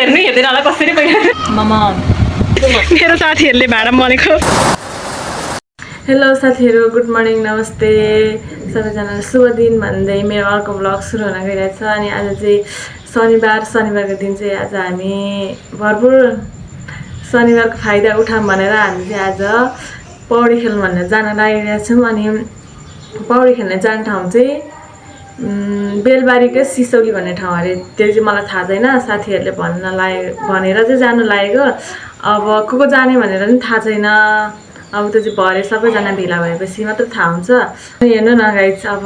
हेर्नु हेर्दैन होला कसरी मामा मेरो साथीहरूले भाडा मलेको। हेलो साथीहरू, गुड मर्निङ, नमस्ते सबैजनालाई शुभ दिन भन्दै मेरो अर्को ब्लग सुरु हुन गइरहेछ। अनि आज चाहिँ शनिबारको दिन चाहिँ आज हामी भरपुर शनिबारको फाइदा उठाऊँ भनेर हामी चाहिँ आज पौडी खेल्नु भनेर जान लागिरहेछौँ। अनि पौडी खेल्ने जाने ठाउँ चाहिँ बेलबारीकै सिसौली भन्ने ठाउँ अरे। त्यो चाहिँ मलाई थाहा छैन, साथीहरूले भनेर चाहिँ जानु लागेको। अब को जाने भनेर पनि थाहा छैन। अब त्यो चाहिँ भरे सबैजना भेला भएपछि मात्र थाहा हुन्छ। हेर्नु न गाइस, अब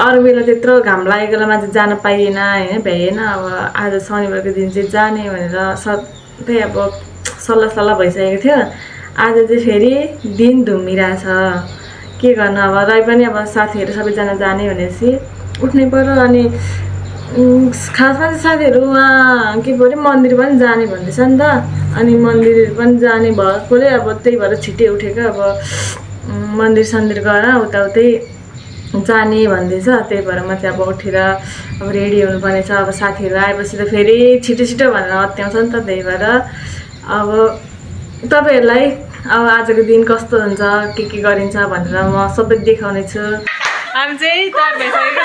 अरू बेला त्यत्रो घाम लागेको बेलामा चाहिँ जान पाइएन होइन, भ्याइएन। अब आज शनिबारको दिन चाहिँ जाने भनेर सबै अब सल्लाह भइसकेको थियो। आज चाहिँ फेरि दिन धुम्मिरहेछ, के गर्नु। अब रै पनि अब साथीहरू सबैजना जाने भनेपछि उठ्नै पर्यो। अनि खासमा चाहिँ साथीहरू उहाँ के पऱ्यो मन्दिर पनि जाने भन्दैछ नि त। अनि मन्दिर पनि जाने भएकोले अब त्यही भएर छिट्टै उठेको। अब मन्दिर सन्दिर गएर उताउतै जाने भन्दैछ। त्यही भएर म चाहिँ अब उठेर अब रेडी हुनुपर्ने छ। अब साथीहरू आएपछि त फेरि छिटो भनेर अत्याउँछ नि त। त्यही भएर अब तपाईँहरूलाई अब आजको दिन कस्तो हुन्छ, के गरिन्छ भनेर म सबै देखाउने छु। हामी चाहिँ तयार भइसकेको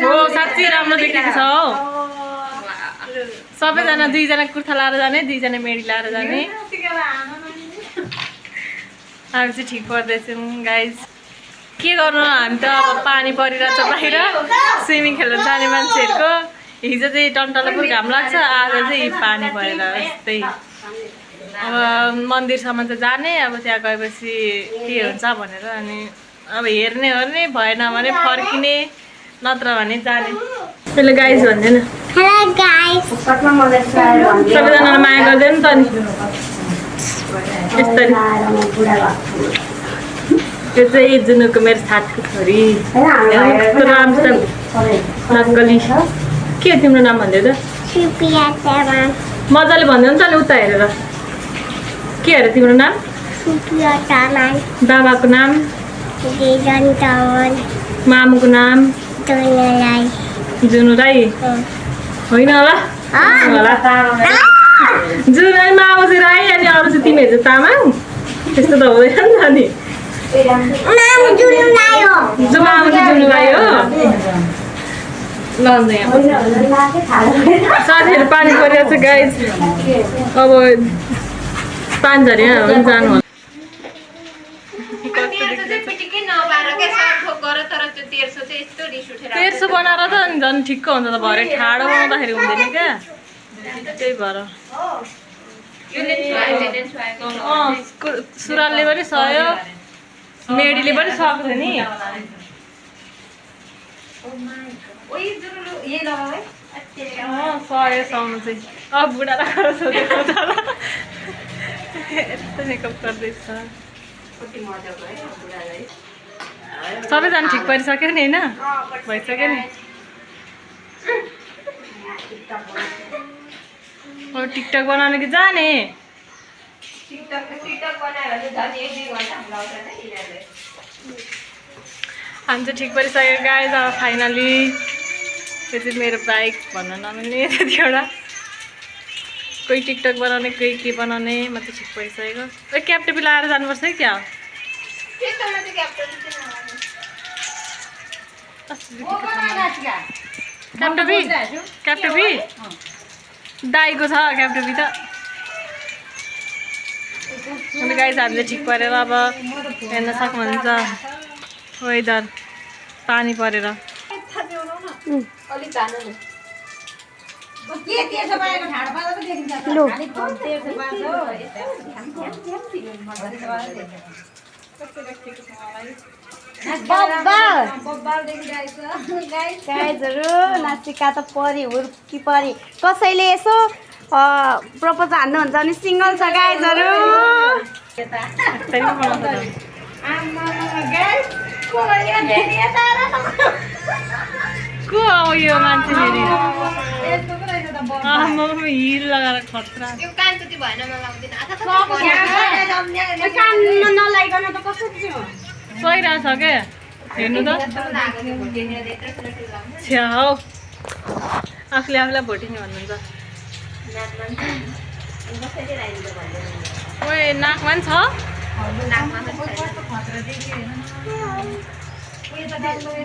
हो, साँच्चै राम्रो देखेको छ हौ। सबैजना दुईजना कुर्ता लाएर जाने, दुईजना मेडी लाएर जाने। हामी चाहिँ ठिक पर्दैछौँ गाइज। के गर्नु, हामी त अब पानी परिरहेछ बाहिर। स्विमिङ खेल्न जाने मान्छेहरूको हिजो चाहिँ टन्टलापुर घाम लाग्छ, आज चाहिँ पानी परेर यस्तै। अब मन्दिरसम्म चाहिँ जाने, अब त्यहाँ गएपछि के हुन्छ भनेर। अनि अब हेर्ने भएन भने फर्किने, नत्र भने जाने। त्यसले गाइस भन्दैन, सबैजनालाई माया गर्दैन त नि। यस्तरी त्यो चाहिँ जुनुको मेरो साथीको छोरी नक्कली। के तिम्रो नाम भन्दै त? मजाले भन्दैन त नि उता हेरेर। के अरे तिम्रो नाम? बाबाको नाम? मामुको नाम? जुनु राई होइन होला। जुनु राई, मामु चाहिँ राई, अनि अरू चाहिँ तिमीहरू चाहिँ तामाङ। त्यस्तो त हुँदैन नि त नि। मामु चाहिँ जुनु राई हो। साथीहरू पानी परिरहेको छ गाइज। अब पानी झऱ्यो भने जानु होला। तेर्सो बनाएर त अनि झन् ठिक्क हुन्छ त। भरे ठाडो बनाउँदाखेरि हुँदैन क्या, त्यही भएर। सुरालले पनि सह्यो, मेडीले पनि सक्छ नि। सह्यो सहनु चाहिँ। अब बुढालाई गएर सोधेको छ ल, यस्तो मेकअप गर्दैछ। सबैजना ठिक परिसक्यो नि होइन, भइसक्यो नि। अब टिकटक बनाउने कि जाने? हामी चाहिँ ठिक परिसक्यो गाइज। अब फाइनली त्यो चाहिँ मेरो बाइक भन्न नमिल्ने त्यतिवटा। कोही टिकटक बनाउने, कोही के बनाउने। म चाहिँ ठिक परिसकेको। ओ क्यापटेपी लाएर जानुपर्छ है क्या? क्यापटेपी दाईको छ क्यापटेपी त। अन्त गाइज हामीले ठिक परेर अब हेर्न सक्नुहुन्छ वेदर, पानी परेर। गाइजहरू नाचिका त परी हुर्की परी। कसैले यसो प्रपोज हान्नुहुन्छ भने सिङ्गल छ गाइजहरू। को हो यो मान्छे? फेरि हिल लगाएर खतरा। नलाइकन त कसरी सहिरहेछ क्या। हेर्नु त छ्याउ आफूले आफूलाई भोटिने भन्नुहुन्छ ओए नाकमा नि छ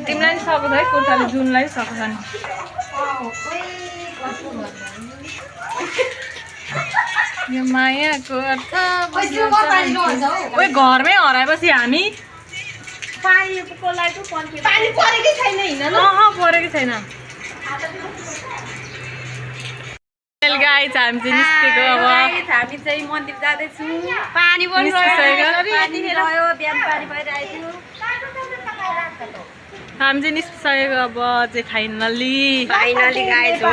तिमीलाई नि सक्छ है कुर्ताले जुनलाई सक्छ नि यो मायाको अर्थ ओए घरमै हराएपछि हामी परेकै छैन गाइस हामी चाहिँ निस्केको अब हामी चाहिँ मन्दिर जाँदैछु पानी पनि हामी चाहिँ निस्किसकेको अब चाहिँ फाइनली गाइस हो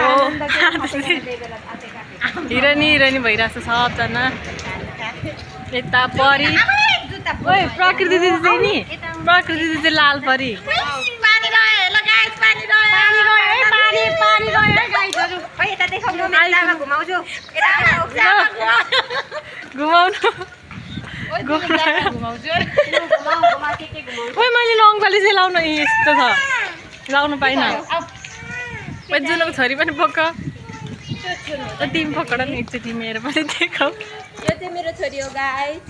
हिरोनी भइरहेछ सबजना यता परी ओए प्रकृति दिदी चाहिँ नि प्रकृति दिदी चाहिँ लाल परी ओए मैले लङपाली चाहिँ लाउनु यस्तो छ लाउनु पाइनँ ओए जुनको छोरी पनि पक्क तिमी पक्कड नि एकचोटि मेरो पनि देखाऊ यो चाहिँ मेरो छोरी हो गाइस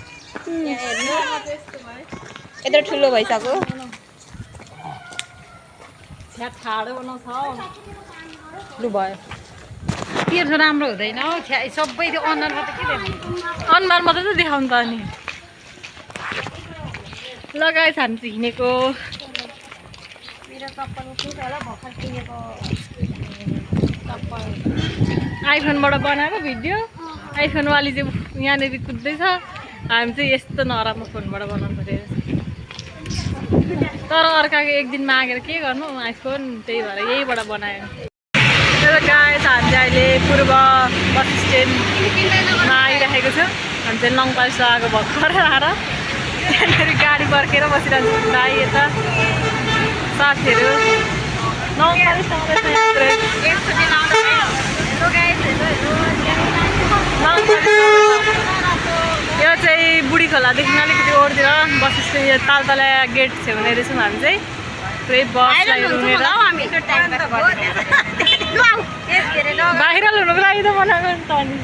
यत्रो ठुलो भइसक्यो ठाडो बनाउँछ लु भयो तेर्सो राम्रो हुँदैन हौ सबै त्यो अनुहारमा त के देख्नु अनुहार मात्रै त देखाउनु त अनि लगाएछ हामी चाहिँ हिँडेको आइफोनबाट बनाएको भिडियो आइफोनवाली चाहिँ यहाँनिर कुद्दैछ हामी चाहिँ यस्तो नराम्रो फोनबाट बनाउनु पऱ्यो तर अर्काको एक दिन मागेर के गर्नु आइफोन त्यही भएर यहीबाट बनायो गाइस हामी चाहिँ अहिले पूर्व बस स्ट्यान्डमा आइरहेको छु हामी चाहिँ लङपालिस आएको भर्खर आएर यहाँनिर गाडी पर्खेर बसिरहेको छु दाइ यता साथीहरू यो चाहिँ बुढी खोलादेखि अलिकति ओरतिर बस स्ट्यान्ड तालतला गेट छेउने रहेछौँ हामी चाहिँ पुरै बसलाई रुनेर बाहिर लुनुको लागि त बनाएको नि त अनि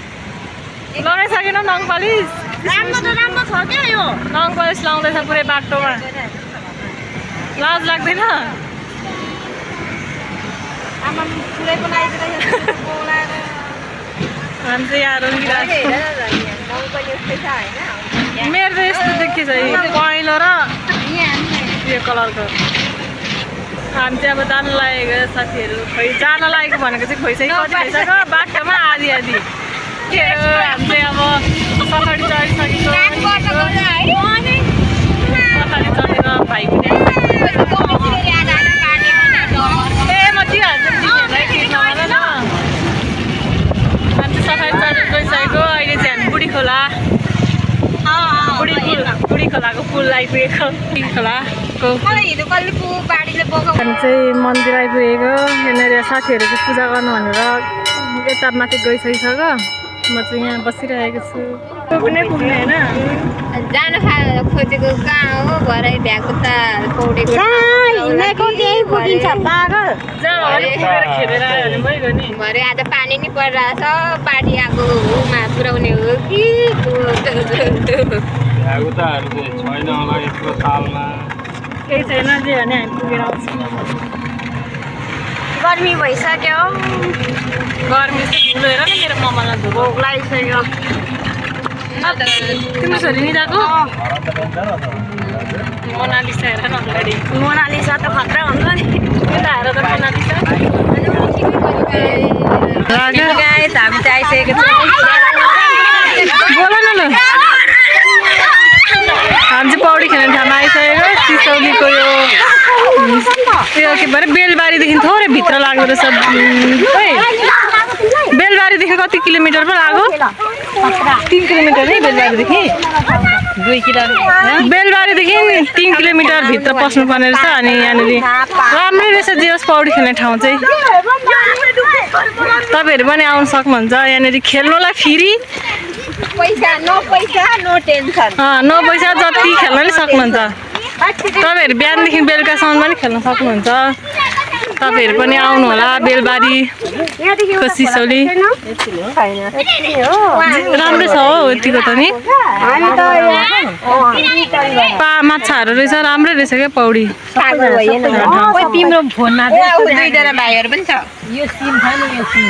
लगाइसकेन नङपालिस राम्रो छ क्या यो नङपालिस लाउँदैछ पुरै बाटोमा लाज लाग्दैन हामी चाहिँ यहाँ रुँगिरहेको मेरो त यस्तो देखिन्छ पहेँलो र यो कलरको हामी चाहिँ अब जान लागेको साथीहरू खोइ जान लागेको भनेको चाहिँ खोइ चाहिँ कति भइसक्यो बाटोमा आधी हामी चाहिँ अब सफारी चढिसकेको सफारी चढेर भाइ पनि ए म चिहाल्छु तिमीहरूलाई के नभन न हामी चाहिँ सफारी चढेर गइसकेको अहिले चाहिँ हामी बुढी खोलाको पुल आइपुगेको बुढी खोलाको हामी चाहिँ मन्दिर आइपुगेको यहाँनिर साथीहरू चाहिँ पूजा गर्नु भनेर यता माथि गइसकिसक्यो म चाहिँ यहाँ बसिरहेको छु त्यो पनि पुग्ने होइन जानु खोजेको कहाँ हो भरे भ्याएको त पौडेको खेलेर आयो भने भइगयो नि भरे आज पानी नि परिरहेछ पानी आएको होमा पुऱ्याउने हो कि केही छैन जे भने हामी पुगेर आउँछौँ गर्मी भइसक्यो गर्मी चाहिँ धुलो हेर न मेरो मम्मालाई धुलो लागिसक्यो तिम्रो छोरी निदाको मोनालिसा हेर न अगाडि मोनालिसा त खतरा हुन्छ नि यता हेर त मोनालिसा हामी चाहिँ आइसकेको छौँ बोल न ल हामी चाहिँ पौडी खेल्ने ठाउँमा आइसकेको सिसौलीको यो के भन्छ बेलबारीदेखि थोरै भित्र लाग्दो रहेछ बेलबारीदेखि कति किलोमिटर पो लाग्यो 3 किलोमिटर है बेलबारीदेखि 2 किलोमिटर बेलबारीदेखि 3 किलोमिटर भित्र पस्नुपर्ने रहेछ अनि यहाँनिर राम्रै रहेछ जे होस् पौडी खेल्ने ठाउँ चाहिँ तपाईँहरू पनि आउनु सक्नुहुन्छ यहाँनिर खेल्नुलाई फ्री पैसा नो टेन्सन नो पैसा जति खेल्न नि सक्नुहुन्छ तपाईँहरू बिहानदेखि बेलुकासम्म पनि खेल्न सक्नुहुन्छ तपाईँहरू पनि आउनु होला बेलबारीको सिसौली राम्रै छ हो यतिको त नि माछाहरू रहेछ राम्रै रहेछ क्या पौडी तिम्रो फोनमा दुईजना भाइहरू पनि छ यो सिम छ नि यो सिम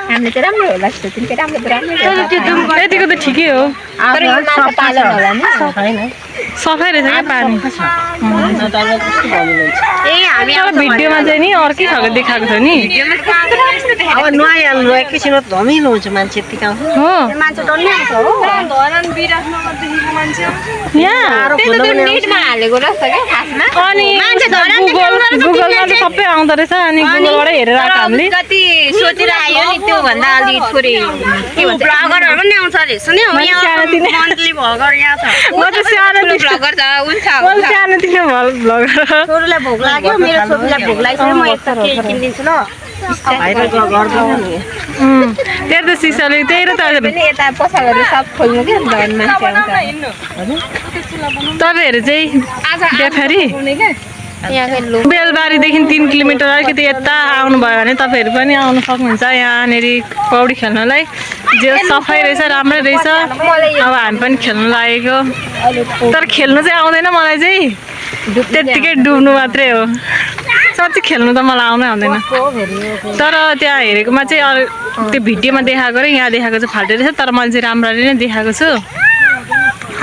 हामीले त राम्रो होला जस्तो तिमीले राम्रो त राम्रो यतिको त ठिकै हो सफै रहेछ क्या पानी भिडियोमा चाहिँ नि अर्कै खालको देखाएको छ नि अब नुहाइहाल्नु एकैछिनमा धमिलो हुन्छ मान्छे यति काम हो अनि गुगलमा त सबै आउँदो रहेछ अनि गुगलबाटै हेरेर आएको हामीले कति सोचेर आयो नि त्यो भन्दा अलि थोरै के भन्छ ब्लगरहरु पनि आउँछ अरे सुन्यौ मन्थली भ्लगर यहाँ छ म त सानोतिनो भ्लगर छ हुन्छ सानोतिनो भ्लगर छोरीलाई भोक लाग्यो मेरो छोरीलाई भोक लाग्यो म एक त केही किनिदिन्छु ल त्यही त सिसाले त्यही र यता पसलहरू सब खोल्नु के मान्छे आउँछ तपाईँहरू चाहिँ बेफारी बेलबारीदेखि 3 किलोमिटर अलिकति यता आउनुभयो भने तपाईँहरू पनि आउनु सक्नुहुन्छ यहाँनिर पौडी खेल्नलाई जे सफाइ रहेछ राम्रै रहेछ अब हामी पनि खेल्नु लागेको तर खेल्नु चाहिँ आउँदैन मलाई चाहिँ त्यत्तिकै डुब्नु मात्रै हो साँच्चै खेल्नु त मलाई आउनै आउँदैन तर त्यहाँ हेरेकोमा चाहिँ त्यो भिडियोमा देखाएको र यहाँ देखाएको चाहिँ फाल्टो रहेछ तर मैले चाहिँ राम्ररी नै देखाएको छु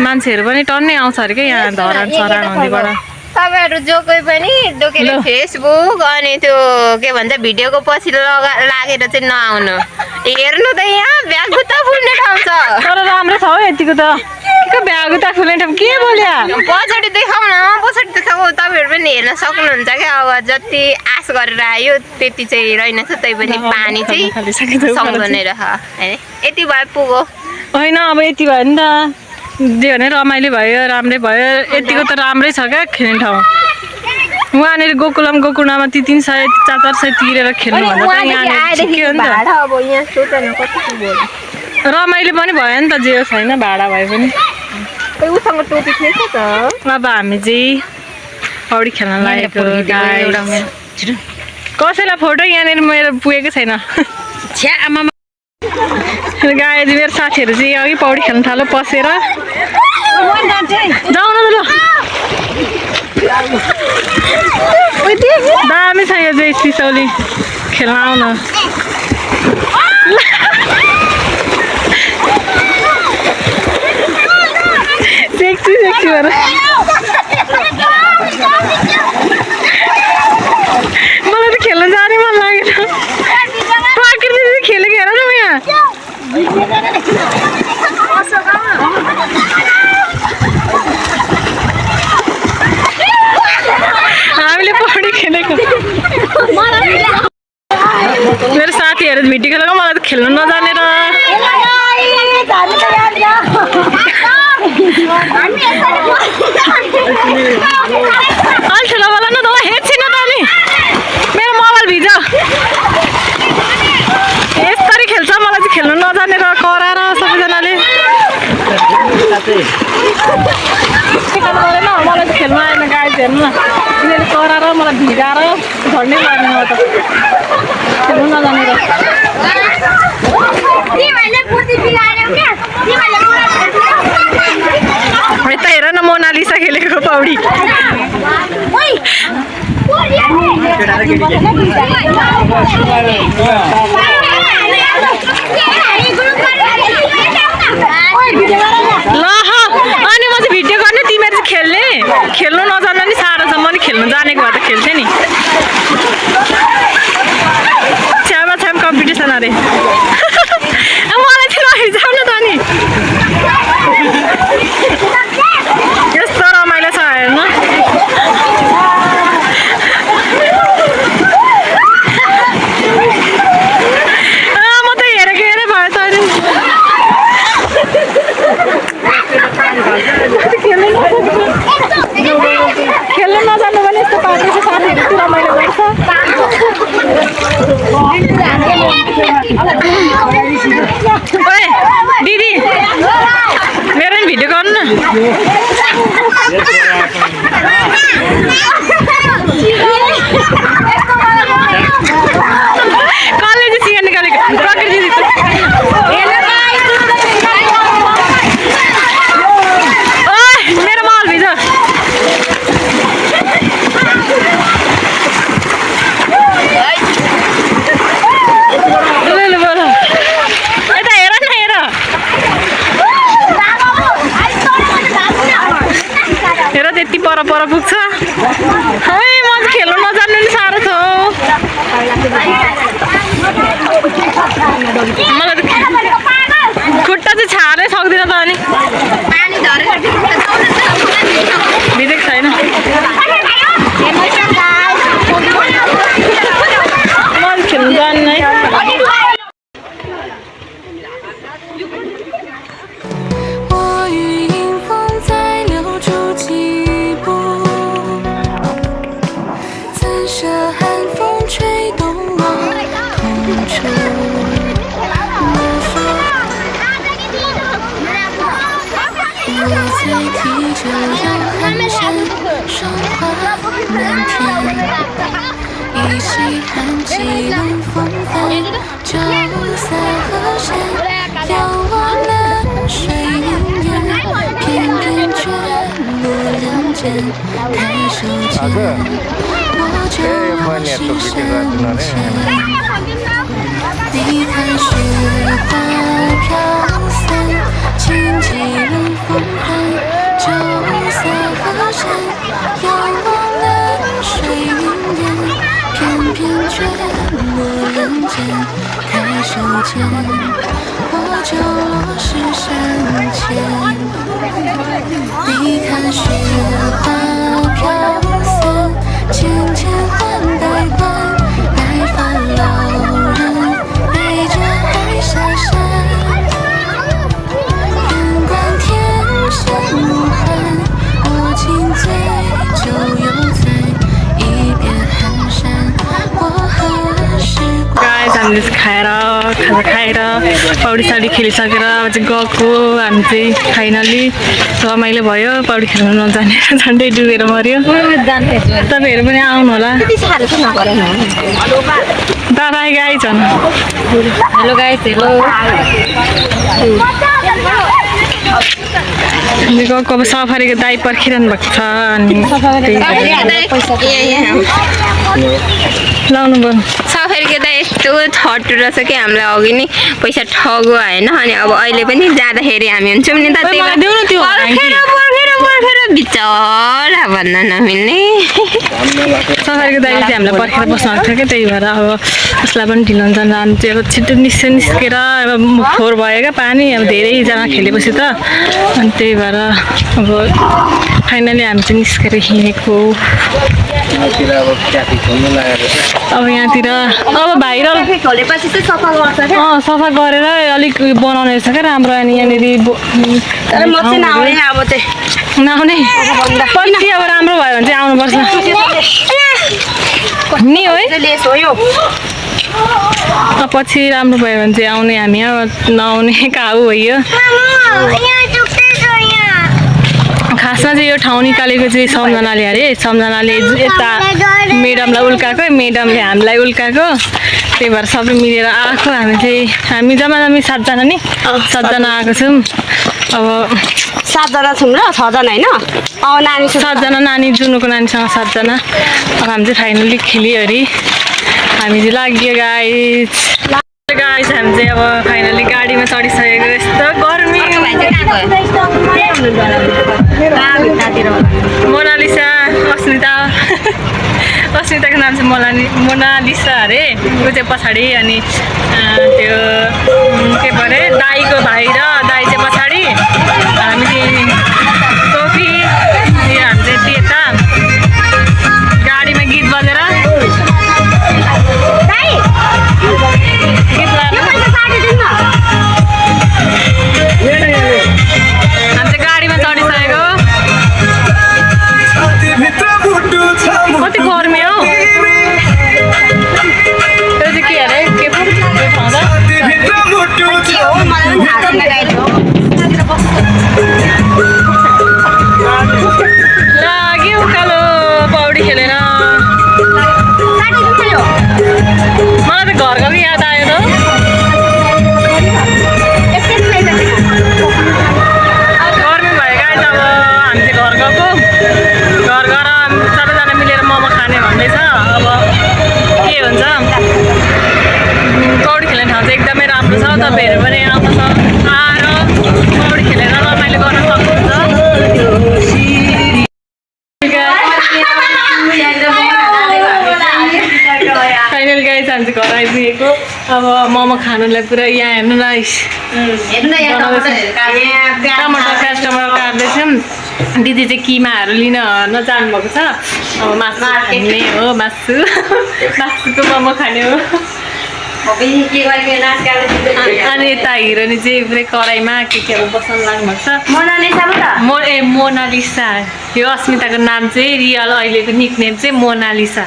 मान्छेहरू पनि टन्नै आउँछ अरे क्या यहाँ धरान सरान हुँदैबाट तपाईँहरू जो कोही पनि दोकेर फेसबुक अनि त्यो के भन्छ भिडियोको पछि लागेर चाहिँ नआउनु हेर्नु त यहाँ भ्यागुता फुल्ने ठाउँ छ तर राम्रो छ हौ यतिको त भ्यागुता फुल्ने ठाउँ के बोल्या पछाडि देखाउन पछाडि देखाऊ तपाईँहरू पनि हेर्न सक्नुहुन्छ क्या अब जति आश गरेर आयो त्यति चाहिँ रहेनछ त्यही पनि पानी चाहिँ सँगै रह होइन यति भए पुगो होइन अब यति भयो नि त जे भने रमाइलो भयो राम्रै भयो यतिको त राम्रै छ क्या खेल्ने ठाउँ उहाँनिर गोकुलमा ती 300 400 तिरेर खेल्नु भन्दा त यहाँनिर ठिकै हो नि त रमाइलो पनि भयो नि त जे छैन भाडा भए पनि अब हामी चाहिँ पौडी खेल्न लागेको कसैलाई फोटो यहाँनिर मेरो पुगेको छैन गाई मेरो साथीहरू चाहिँ अघि पौडी खेल्न थाल्यो पसेर जाउँ न ल दामी छ यो चाहिँ सिसौली खेल्न आउन सेक्सी भएर मलाई त खेल्न जाने मन लागेन प्रकृति खेलेको हेर न यहाँ हामीले पौडी खेलेको मेरो साथीहरू भिडियो खेलेको मलाई त खेल्नु नजानेर अलि ठुलो बोला न त हेर्छिन त अनि मेरो मोबाइल भिज यसरी खेल्छ मलाई चाहिँ खेल्नु नजानेर कराएर सबैजनाले मलाई चाहिँ खेल्नु आएन गाई हेर्नु न यिनीहरूले कराएर मलाई भिजाएर झन्डै लाग्ने म त खेल्नु नजानेर यता हेर न मोनालिसा खेलेको पौडी ल अनि म चाहिँ भिडियो गर्ने तिमीहरू चाहिँ खेल्नु नजान्न नि साह्रो छ म नि खेल्नु जानेको भए त खेल्थेँ नि छ्यामा छ्याम कम्पिटिसन अरे मलाई चाहिँ लैजाऊ न त नि यस्तो रमाइलो छ हेर्नु कसले चाहिँ चिकन निकालेको प्रकृति मेरो मल भिज यता हेर न हेर त्यति पर पुग्छ है म चाहिँ खेल्नु नजान्नु नि साह्रो छ मलाई खुट्टा चाहिँ छार्नै सक्दिनँ त अनि भिजेको छैन म खेल्नु जान्न है依稀含起冷风帆，就在河山，遥望了水云烟，偏偏卷入人间。抬手间，我就落实深浅。你看雪花飘散，轻骑冷风帆，就在河山，遥望了水云烟。偏偏卷入人间，抬手间，我就落实深浅。你看雪花飘散，千千换代关，白发老人背着海下山。远观天山无憾，我尽醉就又在一边寒山。गाइस हामीले खाएर खाजा खाएर पौडी साडी खेलिसकेर अब चाहिँ गएको हामी चाहिँ फाइनली रमाइलो भयो पौडी खेल्नु नजाने झन्डै डुबेर मऱ्यो तपाईँहरू पनि आउनु होला दादा गाई छन् हेलो गाइस हेलो गएको अब सफारीको दाइ पर्खिरहनु भएको छ अनि लाउनु भयो सफारीको त यस्तो ठट्टु रहेछ कि हामीलाई अघि नै पैसा ठगो होइन अनि अब अहिले पनि जाँदाखेरि हामी हुन्छौँ नि त पर्खेर बिचरा भन्न नमिल्ने सफारीको दाइले चाहिँ हामीलाई पर्खेर बस्नु भएको थियो क्या त्यही भएर अब उसलाई पनि ढिलो हुन्छ जानु चाहिँ अब छिटो निस्केर अब फोहोर भयो क्या पानी अब धेरैजना खेलेपछि त अनि त्यही भएर अब फाइनली हामी चाहिँ निस्केर हिँडेको अब यहाँतिर अब भाइरल खोलेपछि चाहिँ सफा गर्छ सफा गरेर अलिक बनाउने रहेछ क्या राम्रो अनि यहाँनिर नआउने पछि अब राम्रो भयो भने चाहिँ आउनुपर्छ नि हो है पछि राम्रो भयो भने चाहिँ आउने हामी अब नआउने काउ भयो खासमा चाहिँ यो ठाउँ निकालेको चाहिँ सम्झनाले अरे सम्झनाले यता मेडमलाई उल्काएको मेडमले हामीलाई उल्काएको त्यही भएर सबै मिलेर आएको हामी जम्मा 7जना नि 7जना आएको छौँ अब 7जना छौँ र 6जना होइन नानी 7जना नानी जुनुको नानीसँग 7जना अब हामी चाहिँ फाइनली खेल्यो अरे हामी चाहिँ लाग्यो गाइस हामी चाहिँ अब फाइनली गाडीमा चढिसकेको यस्तो गर्मी मोनालिसा अस्मिताको नाम चाहिँ मोनालिसा अरे ऊ चाहिँ पछाडि अनि त्यो के परे दाईको भाइ र दाई चाहिँ पछाडि हामी चाहिँ टोपी हामी चाहिँ त्यता गाडीमा गीत बजेर गीत लाएर हामी चाहिँ गाडीमा चढिसकेको कति गर्मी हौ त्यो चाहिँ के अरे के पो ठाउँदा पौडी खेल्ने ठाउँ चाहिँ एकदमै राम्रो छ तपाईँहरू पनि आउनुहोस् आएर पौडी खेलेर रमाइलो गर्न सक्नुहुन्छ फाइनल गाइस हामी चाहिँ घर आइपुगेको अब मोमो खानुलाई पुरा यहाँ हेर्नु न टमाटर प्याज टमाटर काट्दैछौँ दिदी चाहिँ किमाहरू लिन नजानु भएको छ अब मासु खाने हो मासुको मोमो खाने हो अनि यता हिरोनी चाहिँ पुरै कराईमा के अब बस्न लाग्नु भएको छ मोनालिसा यो अस्मिताको नाम चाहिँ रियल अहिलेको निकनेम चाहिँ मोनालिसा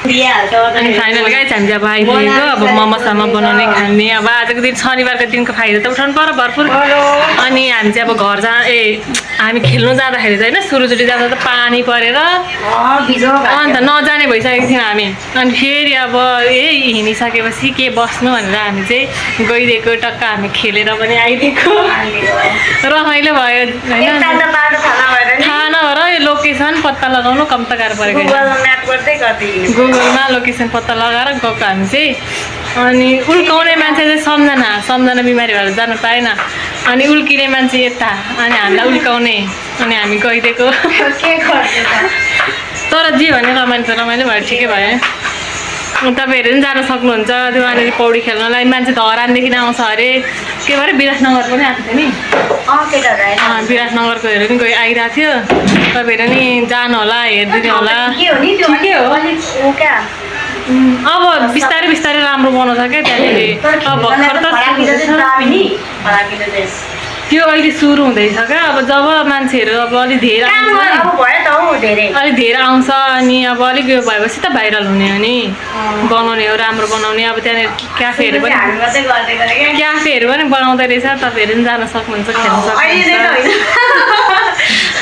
अनि फाइनल गाइस हामी अब आइपुगेको अब मोमोसम्म बनाउने खाने अब आजको दिन शनिबारको दिनको फाइदा त उठाउनु पर्यो भरपुर अनि हामी चाहिँ अब घर हामी खेल्नु जाँदाखेरि चाहिँ होइन सुरुचोटि जाँदा त पानी परेर अन्त नजाने भइसकेको थियौँ हामी अनि फेरि अब हिँडिसकेपछि के बस्नु भनेर हामी चाहिँ गइदिएको टक्क हामी खेलेर पनि आइदिएको रमाइलो भयो होइन थाहा नभएर यो लोकेसन पत्ता लगाउनु कम त गाह्रो परेको गुगलमा लोकेसन पत्ता लगाएर गएको हामी चाहिँ अनि उल्काउने मान्छे चाहिँ सम्झना बिमारी भएर जानु पाएन अनि उल्किने मान्छे यता अनि हामीलाई उल्काउने अनि हामी गइदिएको तर जे भने रमाइलो भयो ठिकै भयो तपाईँहरू पनि जान सक्नुहुन्छ त्यो वहाँनिर पौडी खेल्नलाई मान्छे धरानदेखि आउँछ अरे के भएर विराटनगर पनि आएको थियो नि विराटनगरकोहरू पनि आइरहेको थियो तपाईँहरू नि जानु होला हेरिदिनु होला ठिकै हो अब बिस्तारै राम्रो बनाउँछ क्या त्यहाँनिर अब भर्खर त त्यो अहिले सुरु हुँदैछ क्या अब जब मान्छेहरू अब अलिक धेरै आउँछ अनि अब अलिक उयो भएपछि त भाइरल हुने हो नि बनाउने हो राम्रो बनाउने अब त्यहाँनिर क्याफेहरू पनि बनाउँदै रहेछ तपाईँहरू पनि जान सक्नुहुन्छ खेल्न सक्नुहुन्छ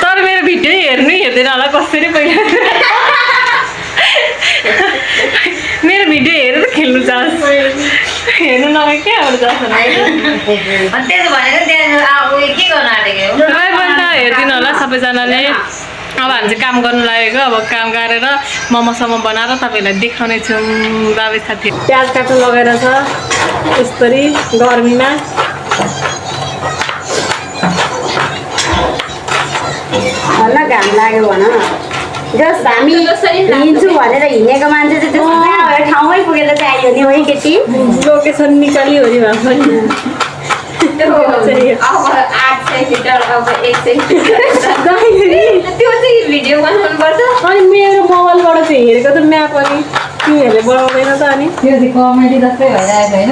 तर मेरो भिडियो हेर्दैन होला कसरी पहिला मेरो भिडियो हेरेर खेल्नु जाओस् हेर्नु नगए क्या अब हेरिदिनु होला सबैजनाले अब हामी चाहिँ काम गर्नु लागेको अब काम गरेर मोमोसम्म बनाएर तपाईँहरूलाई देखाउने छौँ बाबे साथी प्याज काट्नु लगाएर छ यस्तरी गर्मीमा घाम लाग्यो भन जस हामी हिँड्छु भनेर हिँडेको मान्छे चाहिँ त्यस्तो ठाउँमै पुगेर चाहिँ आयो नि है केटी लोकेसन निकालियो नि भए पनि अनि मेरो मोबाइलबाट चाहिँ हेरेको त म्याप अनि तिमीहरूले बनाउँदैन त अनि त्यो चाहिँ कमेडी जस्तै भइरहेको होइन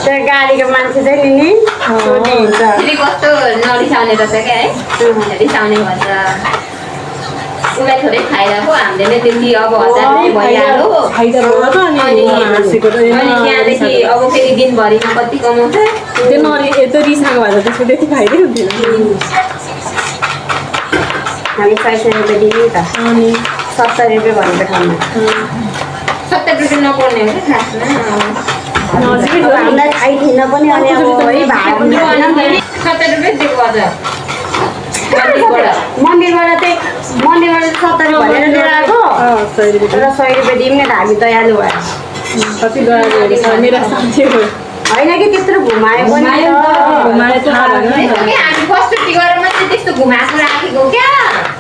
त्यो गाडीको मान्छे चाहिँ नि कस्तो नरिसाउने रहेछ क्या है रिसाउने भन्छ उसलाई थोरै खाइरहेको हामीले नै त्यति अब 1000 रुपियाँ भइहाल्यो अनि त्यहाँदेखि अब फेरि दिनभरिमा कति कमाउँछ त्यो यस्तो रिसाएको भएर त्यसको त्यति फाइदै हुन्थेन हामी 600 रुपियाँ दिने त अनि 70 रुपियाँ भनेको ठाउँमा 70 रुपियाँ नपर्ने हो क्या खासमा हामीलाई थाहै थिएन पनि अनि अब है भाडा 70 रुपियाँ दिएको अझ मन्दिरबाट 70 भनेर लिएर आएको र 100 रुपियाँ दिउँ न त हामी दयालु भयो कति दयालु छ मेरो साथीहरू होइन कि त्यत्रो घुमायो पनि घुमाए थाहा भएन हामी फर्स्ट गरेर मात्रै त्यस्तो घुमाएको राखेको क्या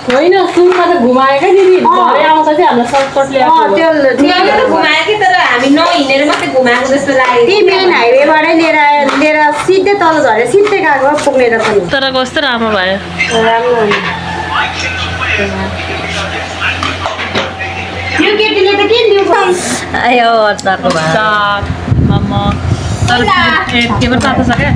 होइन सुरुमा त घुमाएकै दिदी भरे आउँछ चाहिँ हामीलाई सर्टकट त्यो घुमाएकै तर हामी नहिँडेर मात्रै घुमाएको जस्तो लाग्यो त्यही मेन हाइवेबाटै लिएर सिधै तल झरेर सिधै गएको पुग्ने रहेछ नि तर कस्तो राम्रो भयो राम्रो यो केटीले त के दियो आयो अचारको भात मोमो तर त्यो पनि तातो छ क्या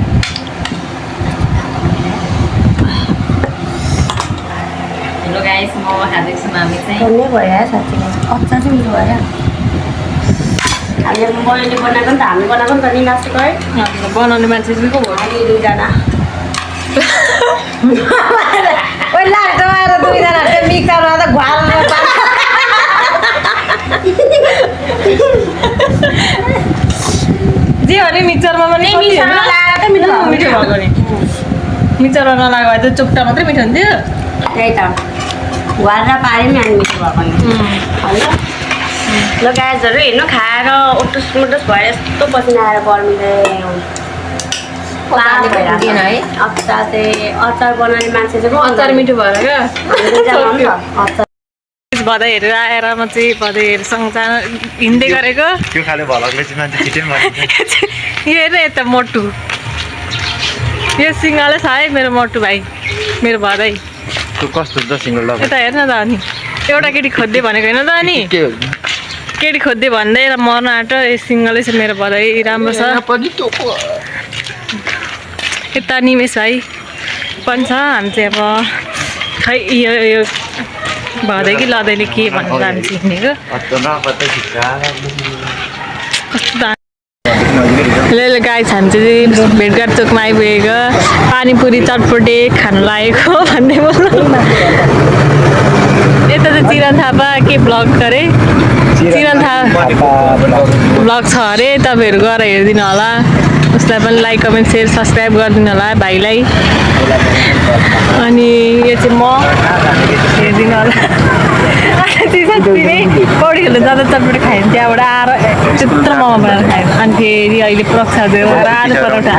हेलो गाइस मोमो खाँदैछौँ हामी चाहिँ भन्ने भयो साँच्चै अचार चाहिँ मिठो भयो हामीले बहिनी बनाएको नि त हामी बनाएको नि त निकासेको है बनाउने मान्छे चाहिँ को हो हामी दुईजना लाग्छ आएर दुईजना चाहिँ मिक्सरमा त घुवाल जे भने मिक्सरमा पनि मिठो भएको नि मिक्सरमा नलागेको भए त चुक्टा मात्रै मिठो हुन्थ्यो त्यही त घुवाल र पाऱ्यो नि हामी भयो भने ल गाजहरू हेर्नु खाएर ओटुस मुटुस भएर यस्तो पसिना आएर गर्मीले है अचार बनाउने मान्छे चाहिँ अचार मिठो भएर क्या अचार भदाइहरू आएर म चाहिँ भदाइहरूसँग जान हिँड्दै गरेको त्यो खाले भलकले चाहिँ मान्छे छिटै मर्छ यो हेर्न यता मोटु यो सिङ्गाले छ है मेरो मोटु भाइ मेरो भदाइ त्यो कस्तो हुन्छ सिङ्गल डबल यता हेर्न त अनि एउटा केटी खोज्दै भनेको होइन त अनि के केटी खोज्दै भन्दै मर्न आँट यो सिङ्गलै छ मेरो भदाइ राम्रो छ यता निमेश भाइ पनि छ हामी चाहिँ अब खै यो भदै कि लदैले के भनेर हामी चिनेको ल गाई हामी चाहिँ भेटघाट चोकमा आइपुगेको पानीपुरी चटपटे खानु लागेको भन्दै बोल्नु यता चाहिँ चिरन थापा के ब्लग गरे चिरन थापा ब्लग छ अरे तपाईँहरू गएर हेरिदिनु होला उसलाई पनि लाइक कमेन्ट सेयर सब्सक्राइब गरिदिनु होला भाइलाई अनि यो चाहिँ म हेरिदिनु होला पौडी खेल्नु जाँदा चटपटी खायो भने त्यहाँबाट आएर चित्र मोमो बनाएर खायो अनि फेरि अहिले प्रसाद आलु परोठा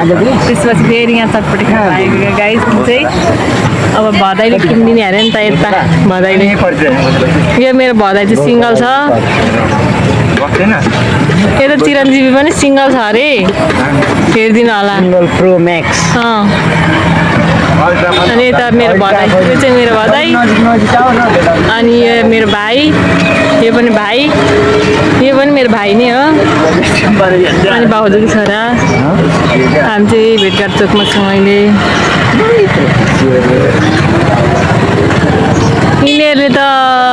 त्यसपछि फेरि यहाँ चटपटी खानु लागेको गाइस चाहिँ अब भदाइले किनिदिने अरे नि त यता भदाइले यो मेरो भदाइ चाहिँ सिङ्गल छ यता चिरञ्जीवी पनि सिङ्गल छ अरे हेरिदिनु होला प्रो म्याक्स अनि यता मेरो भदाइ यो चाहिँ मेरो भदाइ अनि यो मेरो भाइ यो पनि भाइ यो पनि मेरो भाइ नै हो अनि भाउजूको छोरा हामी चाहिँ भेटघाट चोकमा छौँ अहिले यिनीहरूले त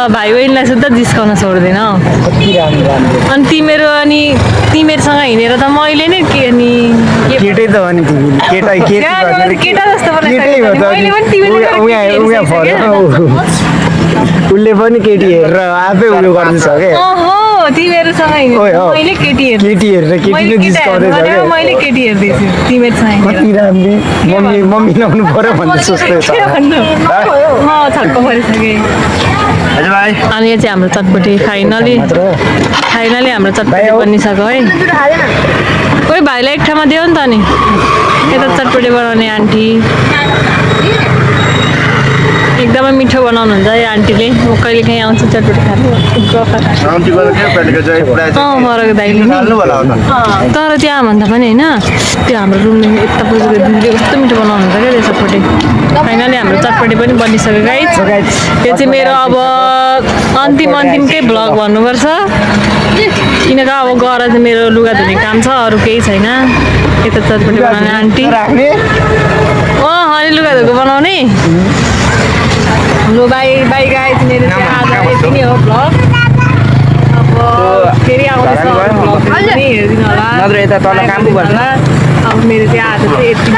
भाइ बहिनीलाई सुद्धा जिस्काउन छोड्दैन अनि तिमीहरूसँग हिँडेर त मैले नै के अनि केटै त हो नि तिमी केटा जस्तो बनाइसकेको मैले पनि तिमीले उसले पनि केटी हेरेर आफै उयो गर्दैछ क्या तिमीहरूसँग मैले केटी हेरेर केटी नै जिस्काउँदैछ क्या मैले केटी हेर्दैछु तिमीहरूसँग कति राम्रो मम्मी लाउनु पर्यो भन्ने सोच्दैछ म छक्क परिसकेँ अनि यो चाहिँ हाम्रो चटपटी फाइनली हाम्रो चटपटी बनिसक्यो है कोही भाइलाई एक ठाउँमा दियो नि त अनि यता चटपटी बनाउने आन्टी एकदमै मिठो बनाउनुहुन्छ है आन्टीले म कहिले काहीँ आउँछु चटपटी खानु फरक दाइले तर त्यहाँ भन्दा पनि होइन त्यो हाम्रो रुमदेखि यता पुगेको दिदीले कस्तो मिठो बनाउनुहुन्छ क्या त्यो चटपटी फाइनली हाम्रो चटपटी पनि बनिसक्यो गाइस यो चाहिँ मेरो अब अन्तिमकै भ्लग भन्नुपर्छ किनकि अब गएर चाहिँ मेरो लुगा धुने काम छ अरू केही छैन यता चटपटी बनाउने आन्टी अनि लुगा धुएको बनाउने लु बाई गाइस मेरो चाहिँ आज यति नै हो भ्लग अब फेरि आउँदैछ हेरिदिनु होला अब मेरो चाहिँ आज चाहिँ यति